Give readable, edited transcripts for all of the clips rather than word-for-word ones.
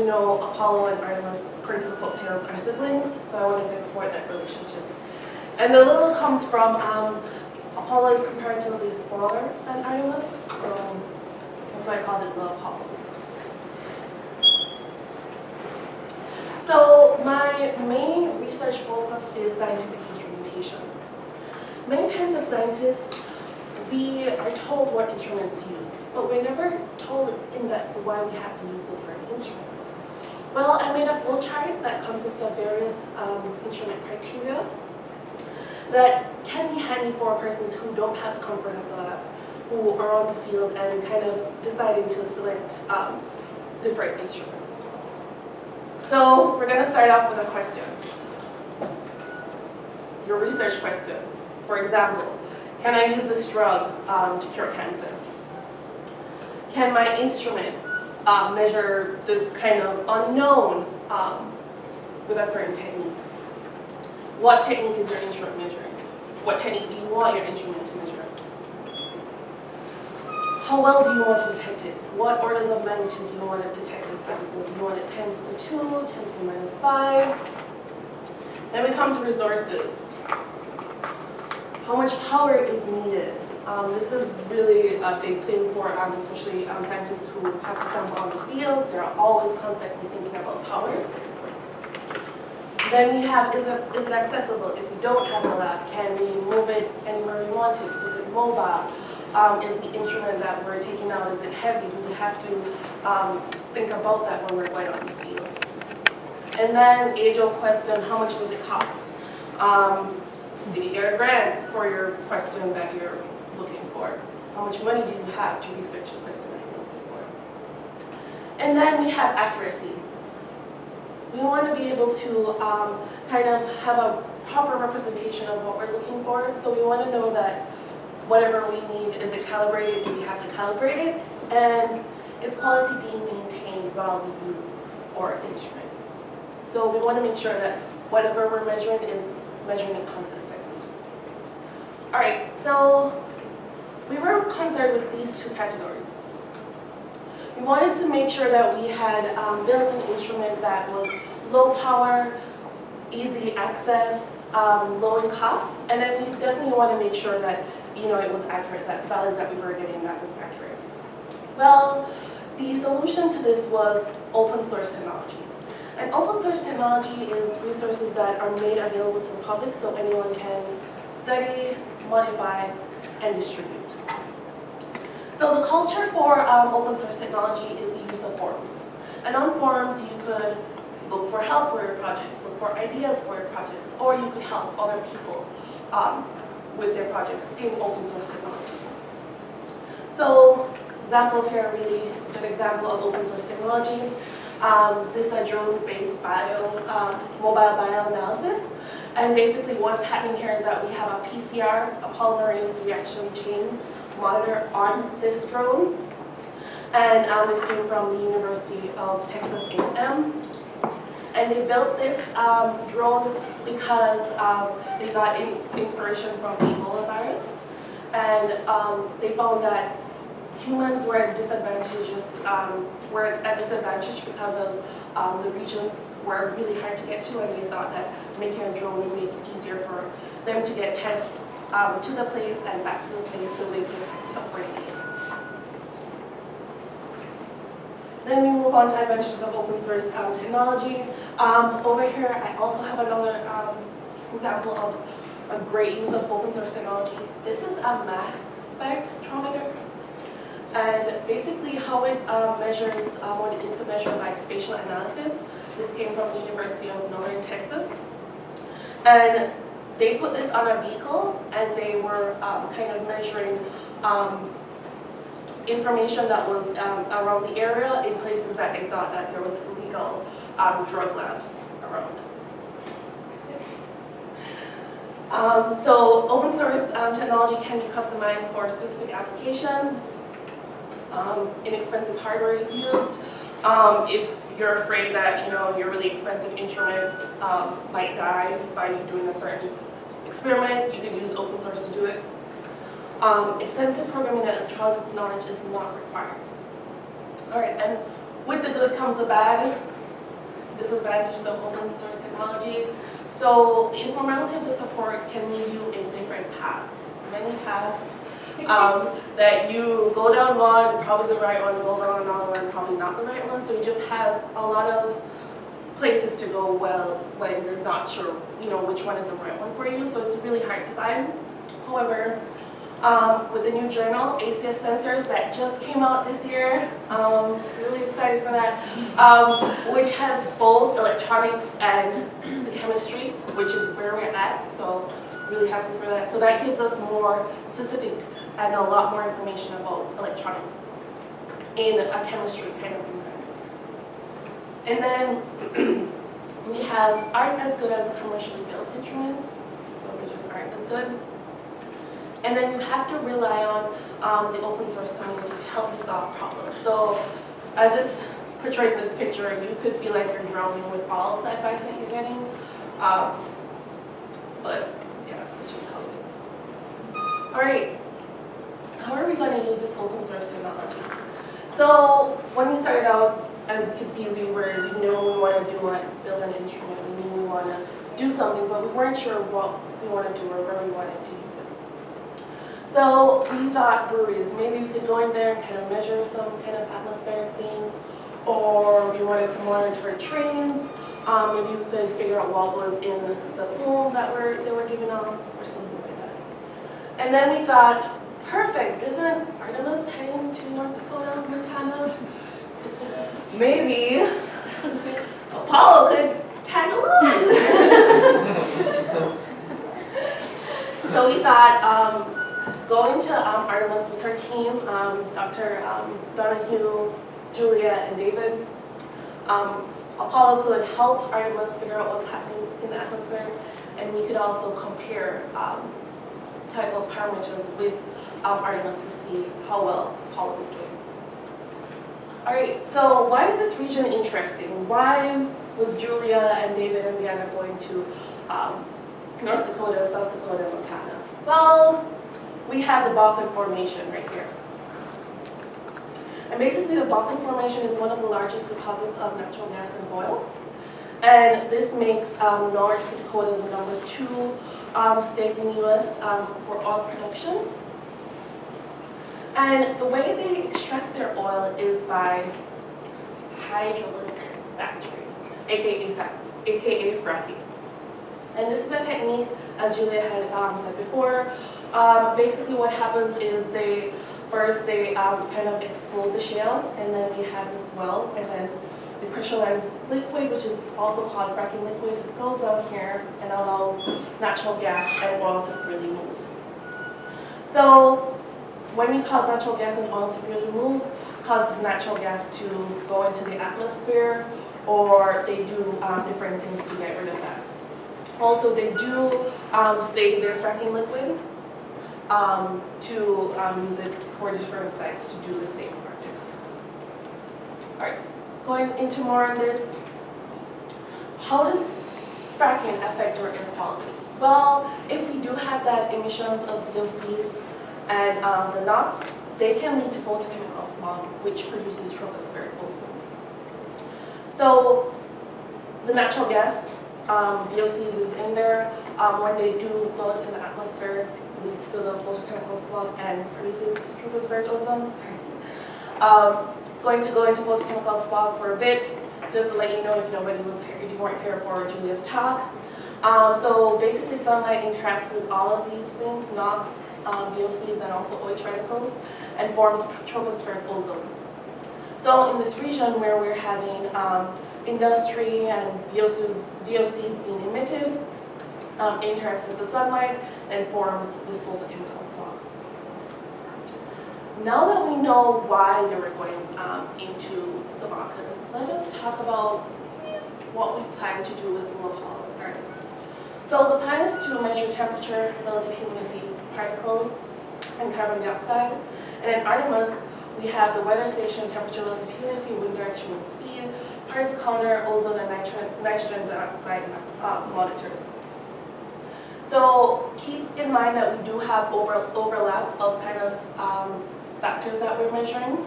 we know Apollo and Artemis, according to the folktales, are siblings, so I wanted to explore that relationship. And the little comes from Apollo is comparatively smaller than Artemis, so that's why I called it the Apollo. So my main research focus is scientific instrumentation. Many times as scientists, we are told what instruments used, but we're never told in depth why we have to use those certain instruments. Well, I made a flowchart that consists of various instrument criteria that can be handy for persons who don't have the comfort of the lab, who are on the field and kind of deciding to select different instruments. So we're going to start off with a question. Your research question. For example, can I use this drug to cure cancer? Can my instrument measure this kind of unknown with a certain technique? What technique is your instrument measuring? What technique do you want your instrument to measure? How well do you want to detect it? What orders of magnitude do you want to detect this sample? Do you want it 10 to the 2, 10 to the minus 5? Then we come to resources. How much power is needed? This is really a big thing for especially scientists who have to sample on the field. They're always constantly thinking about power. Then we have, is it accessible? If we don't have a lab, can we move it anywhere we want it? Is it mobile? Is the instrument that we're taking out, is it heavy? Do we have to think about that when we're going on the field? And then age-old question, how much does it cost? Did you get a grant for your question that you're looking for? How much money do you have to research the question that you're looking for? And then we have accuracy. We want to be able to kind of have a proper representation of what we're looking for. So we want to know that whatever we need, is it calibrated? Do we have to calibrate it? And is quality being maintained while we use our instrument? So we want to make sure that whatever we're measuring is measuring it consistently. All right, so we were concerned with these two categories. We wanted to make sure that we had built an instrument that was low power, easy access, low in cost, and then we definitely want to make sure that it was accurate, that values that we were getting that was accurate. Well, the solution to this was open source technology. And open source technology is resources that are made available to the public so anyone can study, modify, and distribute. So the culture for open source technology is the use of forums. And on forums you could look for help for your projects, look for ideas for your projects, or you could help other people with their projects in open source technology. So example here, really good example of open source technology. This is a drone-based mobile bioanalysis. And basically what's happening here is that we have a PCR, a polymerase reaction chain monitor on this drone. And this came from the University of Texas A&M. And they built this drone because they got inspiration from the Ebola virus. And they found that humans were at a disadvantage because of the regions were really hard to get to, and they thought that making a drone would make it easier for them to get tests to the place and back to the place so they could act accordingly. Then we move on to advantages of open source technology. Over here, I also have another example of a great use of open source technology. This is a mass spectrometer. And basically how it measures what it is to measure by spatial analysis. This came from the University of Northern Texas. And they put this on a vehicle and they were kind of measuring information that was around the area in places that they thought that there was illegal drug labs around. So open source technology can be customized for specific applications. Inexpensive hardware is used. If you're afraid that your really expensive instrument might die by you doing a certain experiment, you can use open source to do it. Extensive programming and electronics knowledge is not required. All right, and with the good comes the bad. this is advantages of open source technology. So the informality of the support can lead you in different paths, many paths. That you go down one, probably the right one, go down another one, probably not the right one. So you just have a lot of places to go well when you're not sure, which one is the right one for you. So it's really hard to find. However, with the new journal, ACS Sensors, that just came out this year, really excited for that, which has both electronics and the chemistry, which is where we're at. So really happy for that. So that gives us more specific and a lot more information about electronics in a chemistry kind of environment. And then we have aren't as good as the commercially built instruments, so they just aren't as good. And then you have to rely on the open source community to help you solve problems. So as this portrayed in this picture, you could feel like you're drowning with all of the advice that you're getting. But yeah, that's just how it is. All right. How are we going to use this open source technology? So when we started out, as you can see, we want to build an instrument. We knew we want to do something, but we weren't sure what we want to do or where we wanted to use it. So we thought breweries, maybe we could go in there and kind of measure some kind of atmospheric thing, or we wanted to monitor trains. Maybe we could figure out what was in the pools that they were giving off, or something like that. And then we thought, perfect, isn't Artemis heading to North Dakota, Montana? Maybe Apollo could tag along. So we thought going to Artemis with her team, Dr. Donahue, Julia, and David, Apollo could help Artemis figure out what's happening in the atmosphere, and we could also compare type of parameters with Artemis to see how well Apollo is doing. All right, so why is this region interesting? Why was Julia and David and Deanna going to North Dakota, South Dakota, Montana? Well, we have the Balkan Formation right here. And basically the Balkan Formation is one of the largest deposits of natural gas and oil. And this makes North Dakota the #2 state in the US for oil production. And the way they extract their oil is by hydraulic fracturing, aka fracking. And this is a technique, as Julia had said before. Basically what happens is first they kind of explode the shale, and then they have this well, and then the pressurized liquid, which is also called fracking liquid, goes down here and allows natural gas and oil to freely move. So when we cause natural gas and oil to freely move, causes natural gas to go into the atmosphere, or they do different things to get rid of that. Also, they do save their fracking liquid to use it for different sites to do the same practice. All right, going into more on this, how does fracking affect our air quality? Well, if we do have that emissions of VOCs and the NOx, they can lead to photochemical smog, which produces tropospheric ozone. So the natural gas, VOCs is in there. When they do go in the atmosphere, leads to the photochemical smog and produces tropospheric ozone. Going to go into photochemical smog for a bit, just to let you know if you weren't here for Julia's talk. So basically sunlight interacts with all of these things, NOx, VOCs, and also OH radicals, and forms tropospheric ozone. So in this region where we're having industry and VOCs being emitted, interacts with the sunlight and forms this photochemical smog. Now that we know why they were going into the Balkan, let us talk about what we plan to do with the local Artemis. So the plan is to measure temperature, relative humidity, particles, and carbon dioxide. And in Artemis, we have the weather station, temperature, relative humidity, wind direction, and speed, particle counter, ozone, and nitrogen dioxide monitors. So keep in mind that we do have overlap of kind of factors that we're measuring.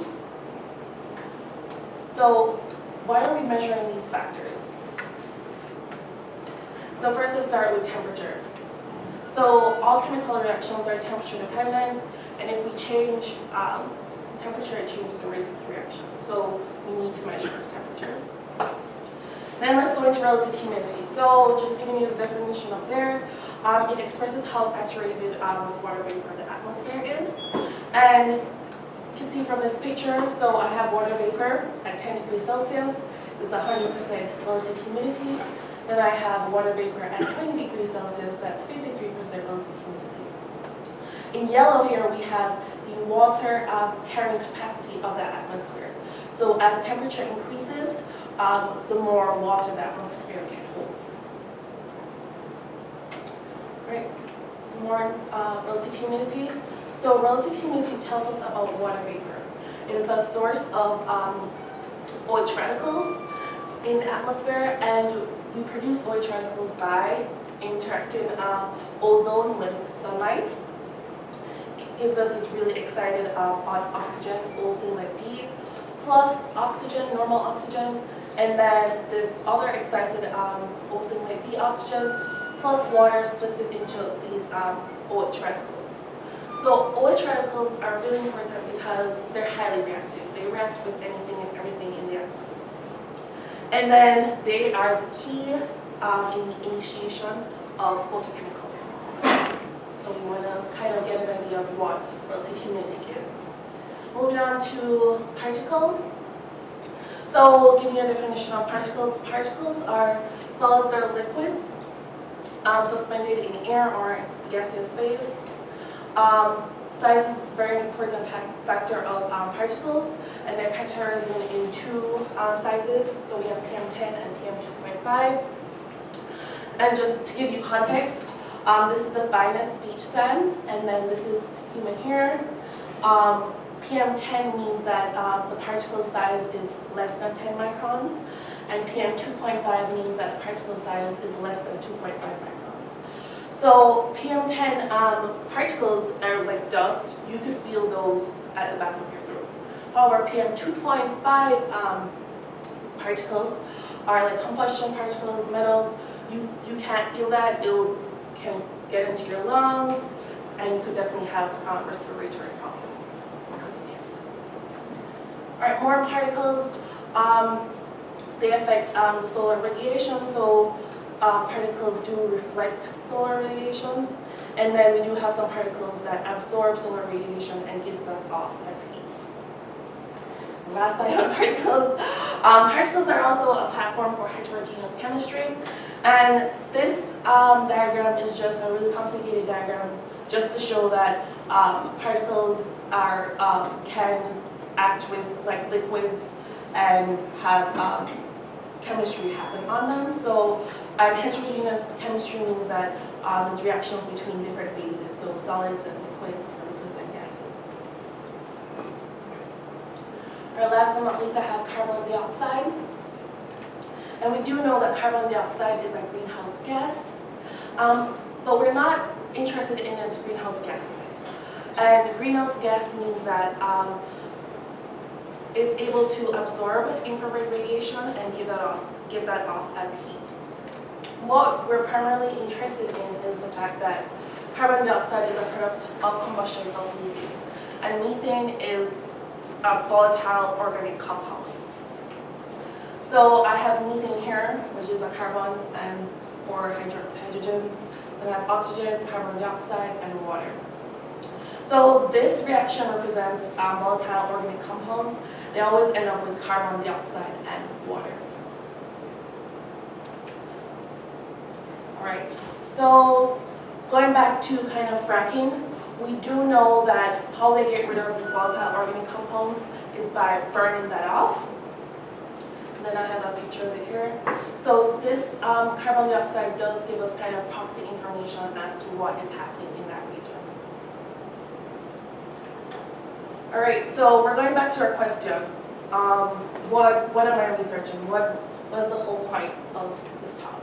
So why are we measuring these factors? So first let's start with temperature. So all chemical reactions are temperature dependent, and if we change the temperature, it changes the rate of the reaction. So we need to measure the temperature. Then let's go into relative humidity. So just giving you the definition up there, it expresses how saturated with water vapor the atmosphere is. And you can see from this picture, so I have water vapor at 10 degrees Celsius, is 100% relative humidity. Then I have water vapor at 20 degrees Celsius, that's 53% relative humidity. In yellow here, we have the water carrying capacity of the atmosphere. So as temperature increases, the more water the atmosphere can hold. Right, some more relative humidity. So relative humidity tells us about water vapor. It is a source of OH radicals in the atmosphere, and we produce OH radicals by interacting ozone with sunlight. It gives us this really excited oxygen, O singlet D, plus oxygen, normal oxygen, and then this other excited O singlet D oxygen, plus water splits it into these OH radicals. So OH radicals are really important because they're highly reactive. They react with anything and everything in the atmosphere. And then they are the key in the initiation of photochemicals. So we want to kind of get an idea of what relative humidity is. Moving on to particles. So giving you a definition of particles. Particles are solids or liquids suspended in air or gaseous phase. Size is a very important factor of particles, and they're categorized in two sizes. So we have PM10 and PM2.5. And just to give you context, this is the finest beach sand, and then this is human hair. PM10 means that the particle size is less than 10 microns, and PM2.5 means that the particle size is less than 2.5 microns. So PM10 particles are like dust. You could feel those at the back of your throat. However, PM2.5 particles are like combustion particles, metals. You can't feel that. It can get into your lungs, and you could definitely have respiratory problems. All right, more particles. They affect the solar radiation. So particles do reflect solar radiation, and then we do have some particles that absorb solar radiation and gives us off as heat. Last slide on particles. Particles are also a platform for heterogeneous chemistry, and this diagram is just a really complicated diagram just to show that particles are can act with like liquids and have chemistry happen on them. So heterogeneous chemistry means that there's reactions between different phases, so solids and liquids, or liquids and gases. All right, last but not least, I have carbon dioxide. And we do know that carbon dioxide is a greenhouse gas, but we're not interested in its greenhouse gas effects. And greenhouse gas means that it's able to absorb infrared radiation and give that off as heat. What we're primarily interested in is the fact that carbon dioxide is a product of combustion of methane, and methane is a volatile organic compound. So I have methane here, which is a carbon and 4 hydrogens. I have oxygen, carbon dioxide, and water. So this reaction represents volatile organic compounds. They always end up with carbon dioxide and water. All right, so going back to kind of fracking, we do know that how they get rid of these volatile organic compounds is by burning that off. And then I have a picture of it here. So this carbon dioxide does give us kind of proxy information as to what is happening in that region. All right, so we're going back to our question. What am I researching? What is the whole point of this talk?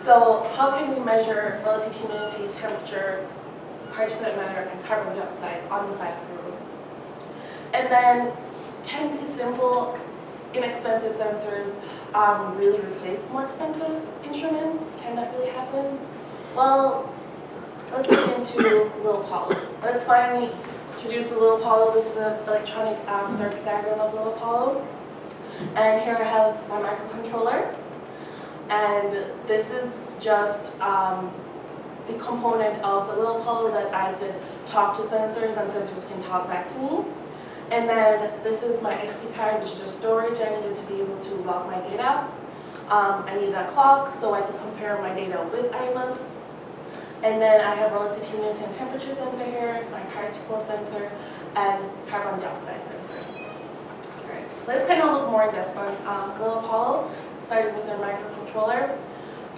So how can we measure relative humidity, temperature, particulate matter, and carbon dioxide on the side of the road? And then can these simple inexpensive sensors really replace more expensive instruments? Can that really happen? Well, let's look into Little Apollo. Let's finally introduce the Little Apollo. This is the electronic circuit diagram of Little Apollo. And here I have my microcontroller. And this is just the component of the Little Apollo that I could talk to sensors and sensors can talk back to me. And then this is my SD card, which is just storage. I needed to be able to log my data. I need a clock so I can compare my data with IMUS. And then I have relative humidity and temperature sensor here, my particle sensor, and carbon dioxide sensor. All right. Let's kind of look more in depth on Little Apollo, starting with our microcontroller.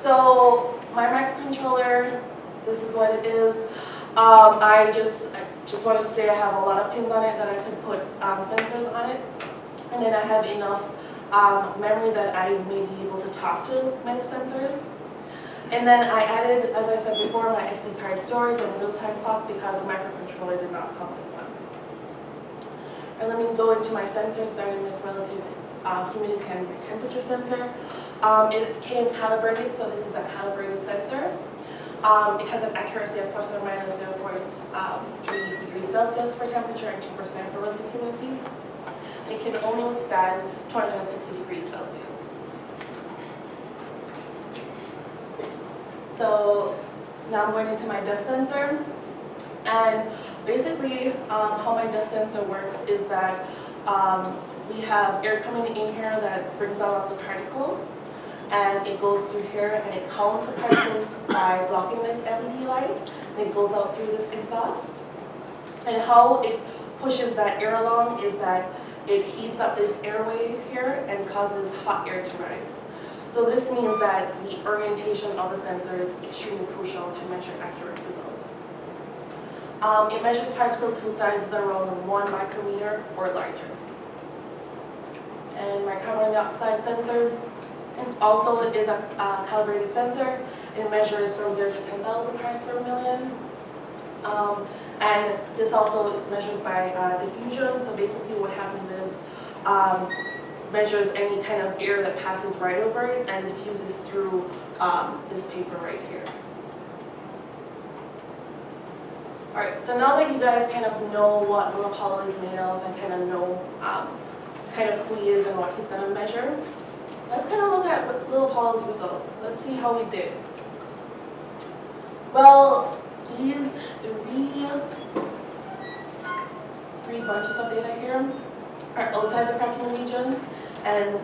So my microcontroller, this is what it is. I just wanted to say I have a lot of pins on it that I could put sensors on it. And then I have enough memory that I may be able to talk to many sensors. And then I added, as I said before, my SD card storage and real-time clock because the microcontroller did not come with them. And let me go into my sensors, starting with relative humidity and temperature sensor. It came calibrated, so this is a calibrated sensor. It has an accuracy of plus or minus 0.3 degrees Celsius for temperature and 2% for relative humidity. And it can only withstand 260 degrees Celsius. So now I'm going into my dust sensor. And basically how my dust sensor works is that we have air coming in here that brings out all the particles. And it goes through here and it counts the particles by blocking this LED light. And it goes out through this exhaust. And how it pushes that air along is that it heats up this airway here and causes hot air to rise. So this means that the orientation of the sensor is extremely crucial to measure accurate results. It measures particles whose size is around 1 micrometer or larger. And my carbon dioxide sensor, and also it is a calibrated sensor. It measures from 0 to 10,000 parts per million. And this also measures by diffusion. So basically what happens is measures any kind of air that passes right over it and diffuses through this paper right here. All right, so now that you guys kind of know what Little Apollo is made of and kind of know kind of who he is and what he's going to measure, let's kind of look at Little Apollo's results. Let's see how we did. Well, these three bunches of data here are outside the fracking region, and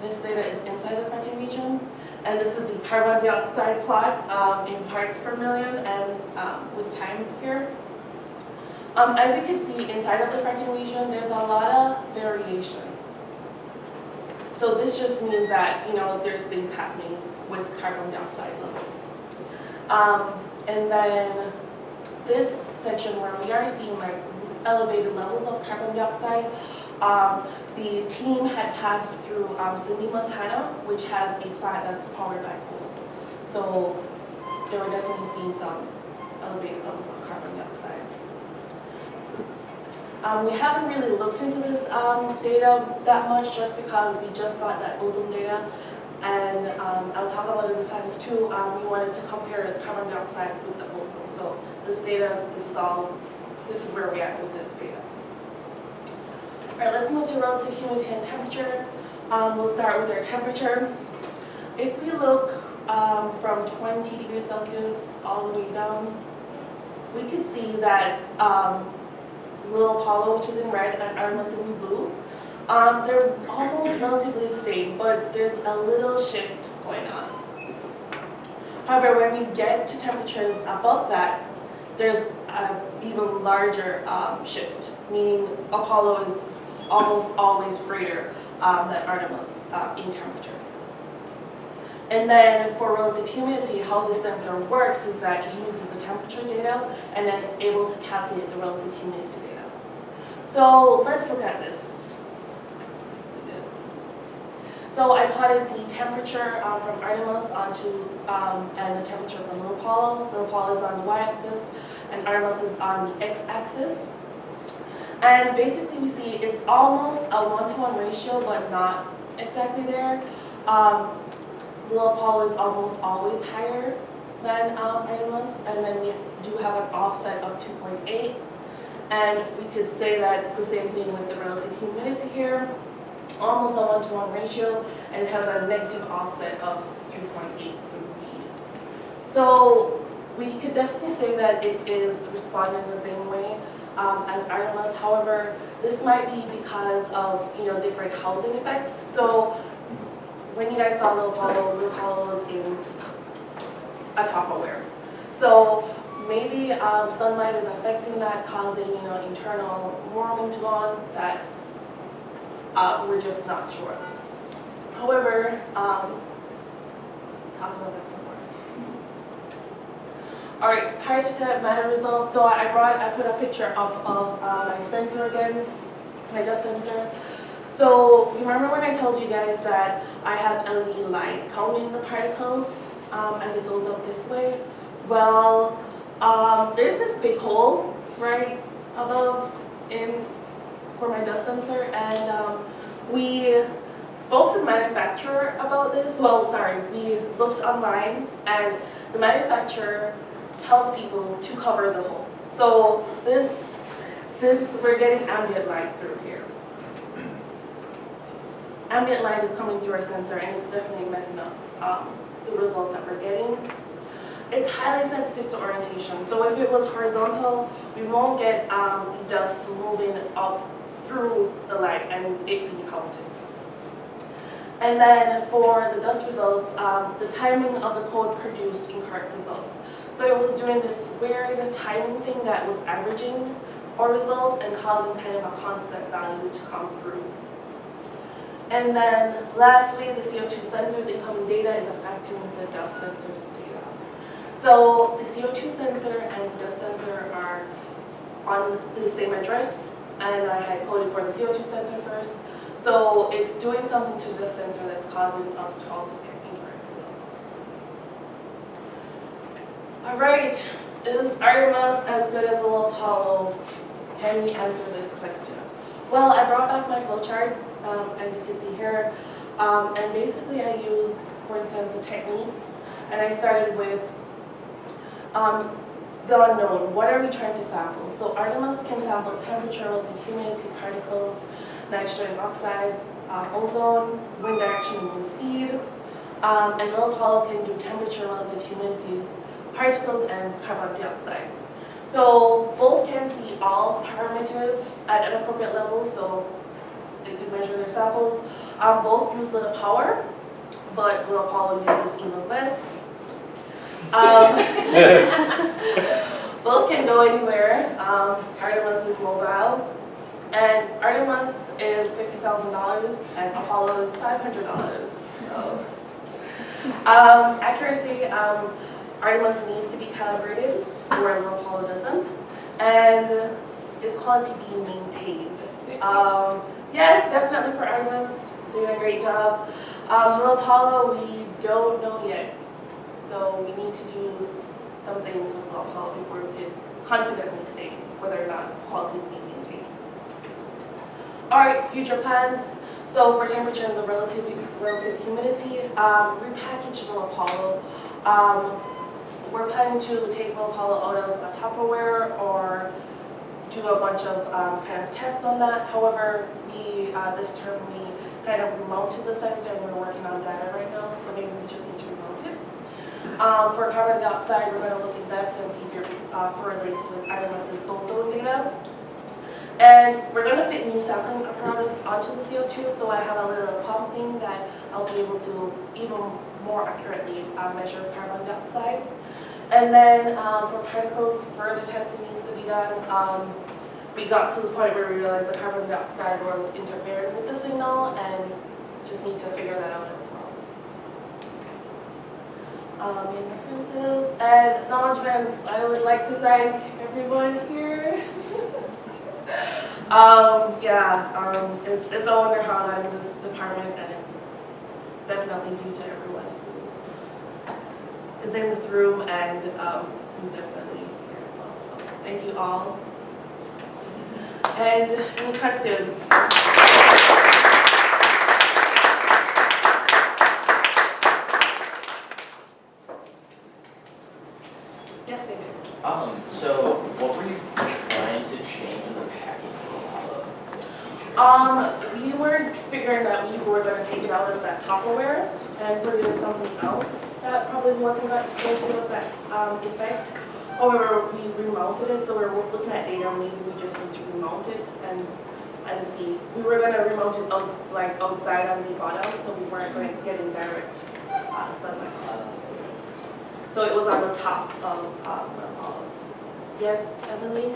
this data is inside the fracking region. And this is the carbon dioxide plot in parts per million and with time here. As you can see, inside of the fracking region, there's a lot of variation. So this just means that, you know, there's things happening with carbon dioxide levels. And then this section where we are seeing like elevated levels of carbon dioxide, the team had passed through Sydney, Montana, which has a plant that's powered by coal. So they were definitely seeing some elevated levels of carbon dioxide. We haven't really looked into this data that much just because we just got that ozone data. And I'll talk about it in the plans too. We wanted to compare the carbon dioxide with the ozone. So this data, this is where we are with this data. All right, let's move to relative humidity and temperature. We'll start with our temperature. If we look from 20 degrees Celsius all the way down, we can see that Little Apollo, which is in red, and Artemis in blue, they're almost relatively the same, but there's a little shift going on. However, when we get to temperatures above that, there's an even larger shift, meaning Apollo is almost always greater than Artemis in temperature. And then for relative humidity, how the sensor works is that it uses the temperature data and then able to calculate the relative humidity data. So let's look at this. So I plotted the temperature from Artemis onto, and the temperature from Little Apollo. Little Apollo is on the y-axis, and Artemis is on the x-axis. And basically we see it's almost a 1-to-1 ratio, but not exactly there. Little Apollo is almost always higher than Idamus, and then we do have an offset of 2.8. And we could say that the same thing with the relative humidity here, almost a 1-to-1 ratio, and it has a negative offset of 3.8 through B. So we could definitely say that it is responding the same way as Idamus. However, this might be because of different housing effects. So when you guys saw Little Apollo was in a Tupperware. So maybe sunlight is affecting that, causing internal warming to go on. That we're just not sure. However, talk about that some more. All right, particulate matter results. So I put a picture up of my sensor again, my dust sensor. So remember when I told you guys that I have LED light counting the particles as it goes up this way? Well, there's this big hole right above for my dust sensor, and we spoke to the manufacturer about this. Well, sorry, we looked online, and the manufacturer tells people to cover the hole. So we're getting ambient light through here. Ambient light is coming through our sensor, and it's definitely messing up the results that we're getting. It's highly sensitive to orientation. So if it was horizontal, we won't get dust moving up through the light and it being counted. And then for the dust results, the timing of the code produced incorrect results. So it was doing this weird timing thing that was averaging our results and causing kind of a constant value to come through. And then lastly, the CO2 sensor's incoming data is affecting the dust sensor's data. So the CO2 sensor and the dust sensor are on the same address, and I had coded for the CO2 sensor first. So it's doing something to the dust sensor that's causing us to also get incorrect results. All right, is Artemis as good as the Little Apollo? Can we answer this question? Well, I brought back my flowchart, as you can see here, and basically I used, for instance, the techniques, and I started with the unknown. What are we trying to sample? So Artemis can sample temperature, relative humidity, particles, nitrogen oxides, ozone, wind direction, and wind speed. And Little Apollo can do temperature, relative humidity, particles, and carbon dioxide. So both can see all parameters at an appropriate level, so they can measure their samples. Both use little power, but Little Apollo uses even less. Both can go anywhere. Artemis is mobile, and Artemis is $50,000, and Apollo is $500. So, accuracy, Artemis needs to be calibrated, where Little Apollo doesn't, and is quality being maintained? Yes, definitely for Artemis, doing a great job. Little Apollo, we don't know yet. So we need to do some things with Little Apollo before we can confidently say whether or not quality is being maintained. All right, future plans. So for temperature and the relative humidity, repackage Little Apollo. We're planning to take Little Apollo out of a Tupperware or do a bunch of kind of tests on that. However, this term we kind of remounted the sensor, and we're working on data right now, so maybe we just need to remount it. For carbon dioxide, we're going to look in depth and see if it correlates with Artemis's ozone data. And we're going to fit new sampling apparatus onto the CO2, so I have a little pump thing that I'll be able to even more accurately measure carbon dioxide. And then for particles, further testing needs to be done. We got to the point where we realized the carbon dioxide was interfering with the signal, and just need to figure that out as well. Main references and acknowledgements. I would like to thank everyone here. It's a wonder how I'm in this department, and it's definitely due to everyone who is in this room and who's definitely here as well. So thank you all. And any questions? Yes, David. So what were you trying to change in the packing of the future? We were figuring that we were going to take it out of that Tupperware and put it in something else that probably wasn't going to give us that effect. However, we remounted it, so we're looking at data, maybe we just need to remount it and see. We were going to remount it outside on the bottom, so we weren't going to get in direct sunlight. So it was on the top of yes, Emily?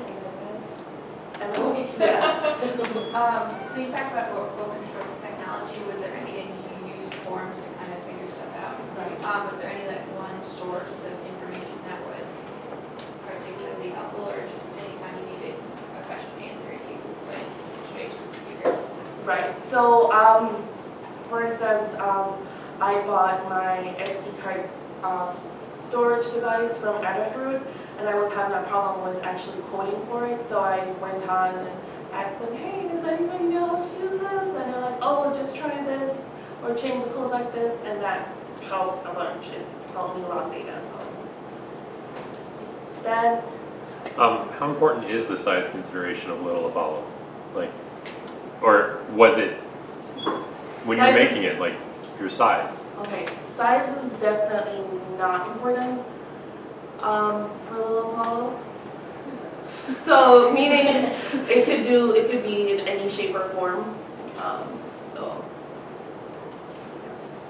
Emily? Yeah. So you talked about open source technology. Was there any you used forms to kind of figure stuff out? Right. Was there any one source of information that was particularly helpful, or just anytime you needed a question answered, you went straight to the computer? Right. So, for instance, I bought my SD card storage device from Adafruit, and I was having a problem with actually coding for it. So I went on and asked them, hey, does anybody know how to use this? And they're like, oh, just try this, or change the code like this, and that helped a bunch. It helped me a lot of data. So then, how important is the size consideration of Little Apollo? Like, or was it when you're making it, like your size? okay, size is definitely not important for Little Apollo. So meaning it could be in any shape or form. So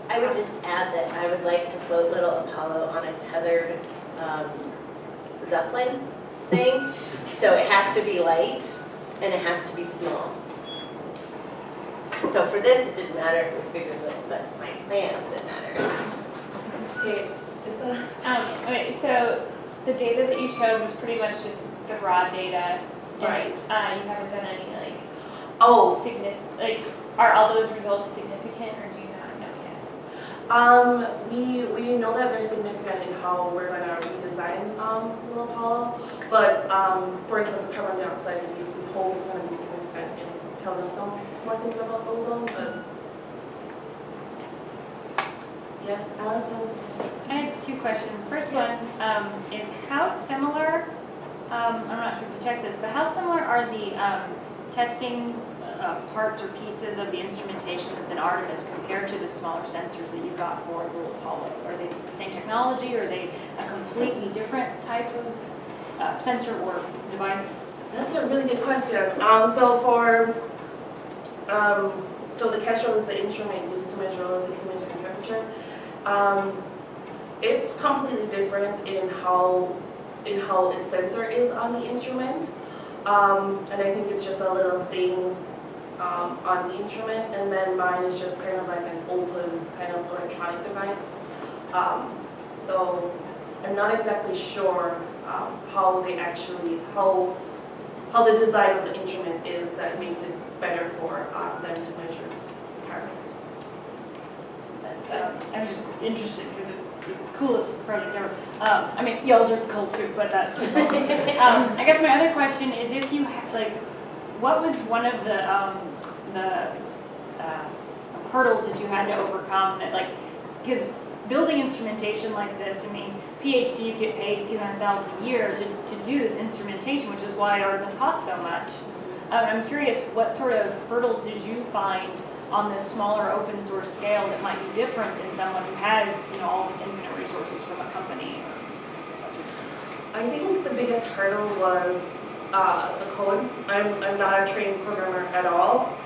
I would just add that I would like to float Little Apollo on a tethered Zeppelin thing. So it has to be light and it has to be small. So for this, it didn't matter if it was big or little, but my plans, it matters. okay, is that Okay, so the data that you showed was pretty much just the raw data. right? And, you haven't done any Oh, are all those results significant, or do you not know yet? we know that they're significant in how we're going to redesign Little Apollo, but for instance, the carbon dioxide, we hope it's going to be significant in telling us some more things about ozone. But yes, Allison. I had two questions. First Yes. one is how similar, I'm not sure if you checked this, but how similar are the testing parts or pieces of the instrumentation that's in Artemis compared to the smaller sensors that you got for Little Apollo? Are they the same technology, or are they a completely different type of sensor or device? That's a really good question. So the Kestrel is the instrument used to measure relative humidity and temperature. It's completely different in how its sensor is on the instrument, and I think it's just a little thing on the instrument, and then mine is just kind of like an open kind of electronic device. So I'm not exactly sure how the design of the instrument is that makes it better for them to measure parameters. I'm just interested because it's the coolest project ever. I mean, y'all's are cool too, but that's I guess my other question is, if you what was one of the hurdles that you had to overcome that, because building instrumentation like this, I mean, PhDs get paid $200,000 a year to do this instrumentation, which is why Artemis costs so much. I'm curious, what sort of hurdles did you find on this smaller open source scale that might be different than someone who has, all these infinite resources from a company? I think the biggest hurdle was the code. I'm not a trained programmer at all.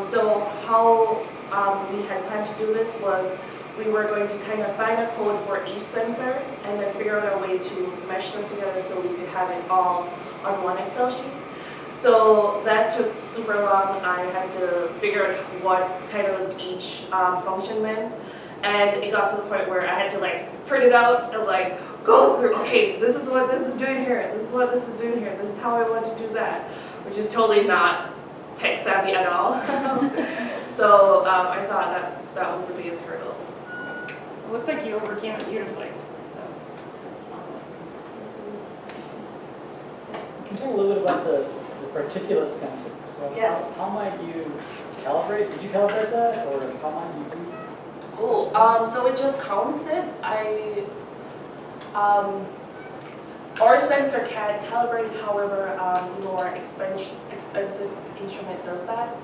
So how we had planned to do this was we were going to kind of find a code for each sensor and then figure out a way to mesh them together so we could have it all on one Excel sheet. So that took super long. I had to figure out what kind of each function meant. And it got to the point where I had to print it out and go through, okay, this is what this is doing here, this is what this is doing here, this is how I want to do that, which is totally not tech savvy at all. So I thought that was the biggest hurdle. It looks like you overcame it beautifully. Can you talk a little bit about the particulate sensor. So Yes. how might you calibrate? Did you calibrate that, or how might you do? Oh, so it just counts it. Our sensor can calibrate it, however, more expensive instrument does that.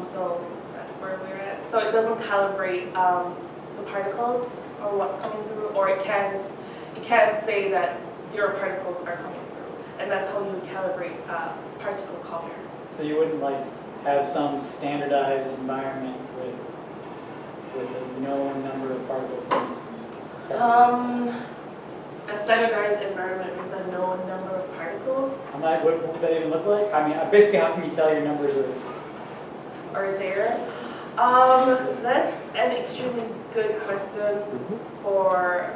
So that's where we're at. So it doesn't calibrate the particles or what's coming through, or it can't say that 0 particles are coming through, and that's how you calibrate particle counter. So you wouldn't like have some standardized environment with a known number of particles? A standardized environment with a known number of particles What would that even look like? I mean, basically, how can you tell your numbers are? are there. That's an extremely good question for,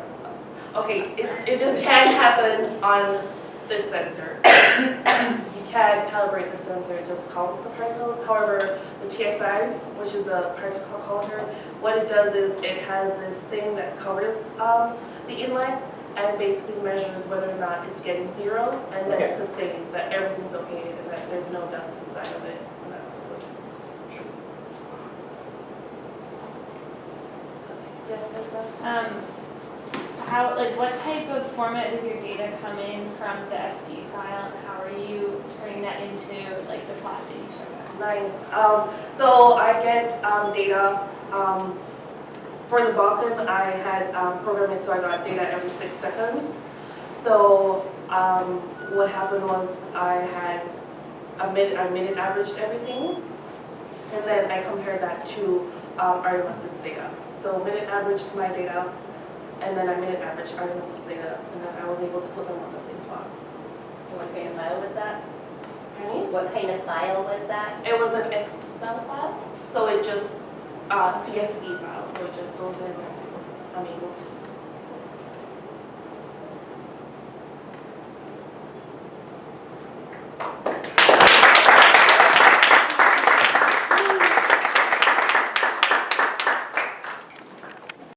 okay, it just can't happen on this sensor. You can calibrate the sensor, it just counts the particles. However, the TSI, which is the particle counter, what it does is it has this thing that covers the inlet and basically measures whether or not it's getting 0, and then it could say that everything's okay and that there's no dust inside of it, and that's what. Yes, Nessa? How, like, what type of format does your data come in from the SD file, and how are you turning that into, like, the plot that you showed us? Nice. So I get data. For the Balkan, I had programmed it so I got data every 6 seconds. So what happened was I minute averaged everything, and then I compared that to Artemis's data. So minute averaged my data, and then I minute averaged Artemis's data, and then I was able to put them on the same plot. What kind of file was that? Pardon me? What kind of file was that? It was an Excel file, so it just CSV file, so it just goes in and I'm able to use.